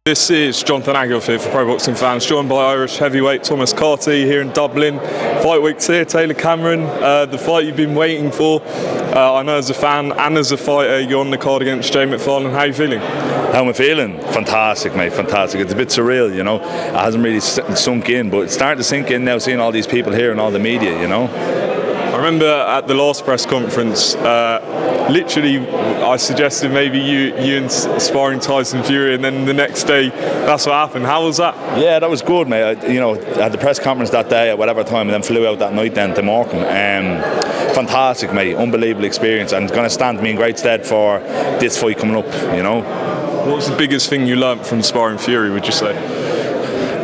This is Jonathan Aggoff here for Pro Boxing Fans, joined by Irish heavyweight Thomas Carty here in Dublin. Fight week's here, Tyson Cameron, the fight you've been waiting for. I know as a fan and as a fighter, you're on the card against Jay McFarlane. How are you feeling? How am I feeling? Fantastic, mate, fantastic. It's a bit surreal, you know. It hasn't really sunk in, but it's starting to sink in now, seeing all these people here and all the media, you know. I remember at the last press conference, literally I suggested maybe you and Sparring Tyson Fury, and then the next day that's what happened. How was that? Yeah, that was good, mate. I had the press conference that day at whatever time, and then flew out that night then to Morecambe. Fantastic, mate. Unbelievable experience, and it's going to stand me in great stead for this fight coming up, you know. What was the biggest thing you learnt from Sparring Fury, would you say?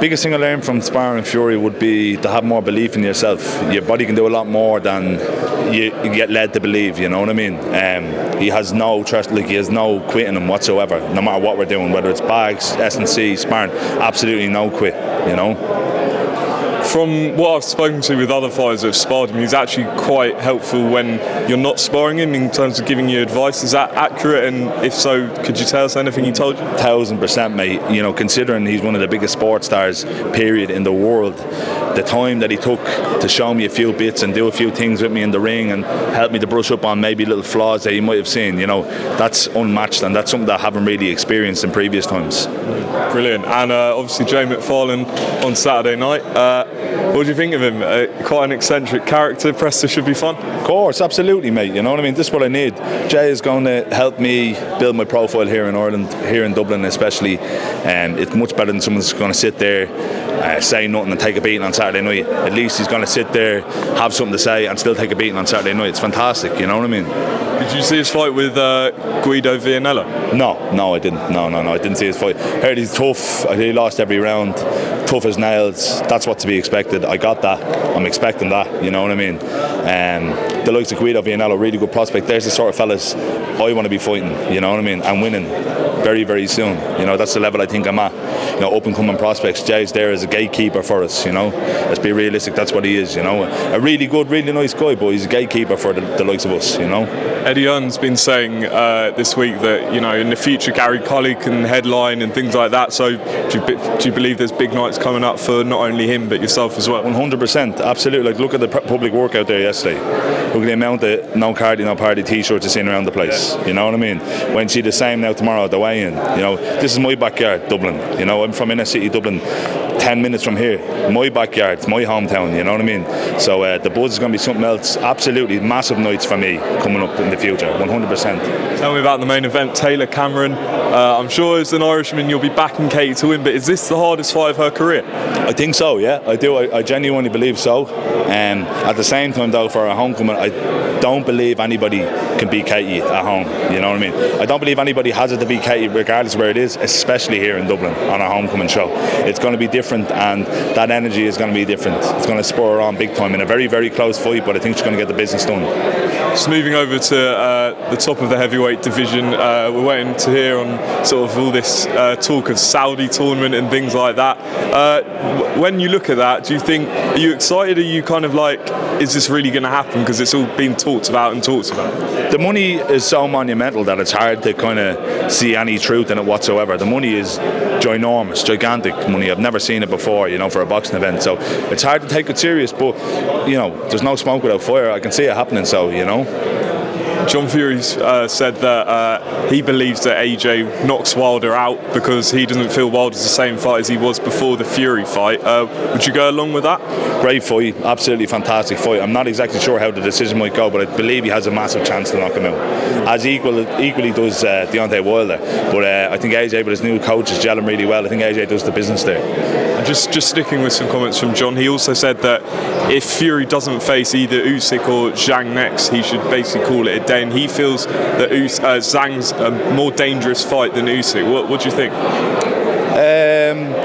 Biggest thing I learned from Sparring Fury would be to have more belief in yourself. Your body can do a lot more than you get led to believe, you know what I mean? He has no trust, like he has no quit in him whatsoever, no matter what we're doing, whether it's bags, S&C, sparring, absolutely no quit, you know? From what I've spoken to with other fighters that have sparred him, he's actually quite helpful when you're not sparring him in terms of giving you advice. Is that accurate? And if so, could you tell us anything he told you? 1000%, mate. You know, considering he's one of the biggest sports stars, period, in the world, the time that he took to show me a few bits and do a few things with me in the ring and help me to brush up on maybe little flaws that he might have seen, you know, that's unmatched, and that's something that I haven't really experienced in previous times. Brilliant. And obviously Jay McFarlane on Saturday night. What do you think of him? Quite an eccentric character. Preston should be fun. Of course, absolutely, mate. You know what I mean? This is what I need. Jay is going to help me build my profile here in Ireland, here in Dublin especially. It's much better than someone that's going to sit there, say nothing and take a beating on Saturday night. At least he's going to sit there, have something to say and still take a beating on Saturday night. It's fantastic, you know what I mean? Did you see his fight with Guido Vianello? No, I didn't. No, I didn't see his fight. Heard he's tough. I think he lost every round. Tough as nails. That's what to be expected. I got that. I'm expecting that. You know what I mean? The likes of Guido Vianello, really good prospect. There's the sort of fellas I want to be fighting. You know what I mean? And winning very, very soon. You know, that's the level I think I'm at. You know, up and coming prospects. Jay's there as a gatekeeper for us. You know, let's be realistic. That's what he is. You know, a really good, really nice guy, but he's a gatekeeper for the likes of us. You know. Eddie Hearn's been saying this week that, you know, in the future Gary Cully can headline and things like that. So do you believe there's big nights coming up for not only him but yourself as well? 100%, absolutely. Like, look at the public workout there yesterday. Look at the amount of no Carty, no party T-shirts seen around the place. Yeah. You know what I mean? When you see the same now tomorrow at the weigh-in. You know, this is my backyard, Dublin. You know, I'm from inner city Dublin. 10 minutes from here, my backyard, it's my hometown, you know what I mean? So the buzz is going to be something else. Absolutely massive nights for me coming up in the future, 100%. Tell me about the main event, Tyson Cameron. I'm sure as an Irishman you'll be backing Katie to win, but is this the hardest fight of her career? I think so, yeah, I do. I genuinely believe so. At the same time though, for a homecoming, I don't believe anybody can beat Katie at home, you know what I mean? I don't believe anybody has it to beat Katie regardless of where it is, especially here in Dublin on a homecoming show. It's going to be different, and that energy is going to be different. It's going to spur her on big time in a very, very close fight, but I think she's going to get the business done. Just moving over to the top of the heavyweight division, we're waiting to hear on sort of all this talk of Saudi tournament and things like that. When you look at that, do you think, are you excited? Are you kind of like, is this really going to happen? Because it's all been talked about. The money is so monumental that it's hard to kind of see any truth in it whatsoever. The money is ginormous, gigantic money. I've never seen it before, you know, for a boxing event. So it's hard to take it serious, but, you know, there's no smoke without fire. I can see it happening, so, you know. John Fury said that he believes that AJ knocks Wilder out because he doesn't feel Wilder's the same fight as he was before the Fury fight. Would you go along with that? Great fight, absolutely fantastic fight. I'm not exactly sure how the decision might go, but I believe he has a massive chance to knock him out. As equally does Deontay Wilder. But I think AJ with his new coach is gelling really well. I think AJ does the business there. And just sticking with some comments from John, he also said that if Fury doesn't face either Usyk or Zhang next, he should basically call it a day, and he feels that Zhang's a more dangerous fight than Usyk. What do you think?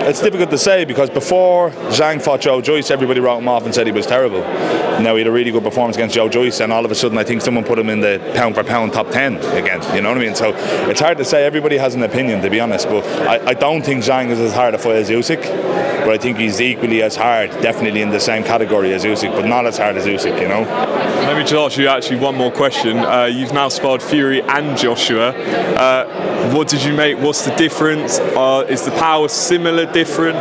It's difficult to say, because before Zhang fought Joe Joyce, everybody wrote him off and said he was terrible. Now he had a really good performance against Joe Joyce, and all of a sudden I think someone put him in the pound for pound top 10 again, you know what I mean? So it's hard to say. Everybody has an opinion, to be honest, but I don't think Zhang is as hard a fight as Usyk, but I think he's equally as hard, definitely in the same category as Usyk, but not as hard as Usyk, you know. Let me just ask you actually one more question. You've now sparred Fury and Joshua. What did you make? What's the difference? Is the power similar, different?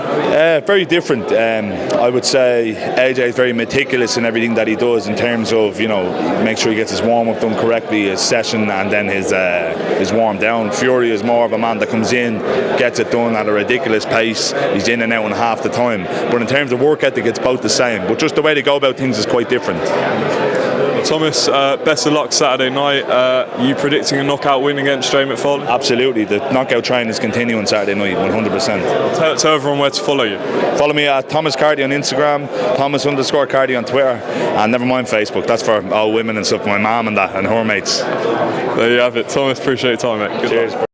Very different. I would say AJ is very meticulous in everything that he does in terms of, make sure he gets his warm up done correctly, his session, and then his warm down. Fury is more of a man that comes in, gets it done at a ridiculous pace. He's in and out in half the time. But in terms of work ethic, it's both the same. But just the way they go about things is quite different. Thomas, best of luck Saturday night. You predicting a knockout win against Jay McFarlane? Absolutely. The knockout train is continuing Saturday night, 100%. Tell everyone where to follow you. Follow me at Thomas Carty on Instagram, Thomas_Carty on Twitter, and never mind Facebook. That's for all women and stuff, my mum and that, and her mates. There you have it. Thomas, appreciate your time, mate. Good Cheers. luck.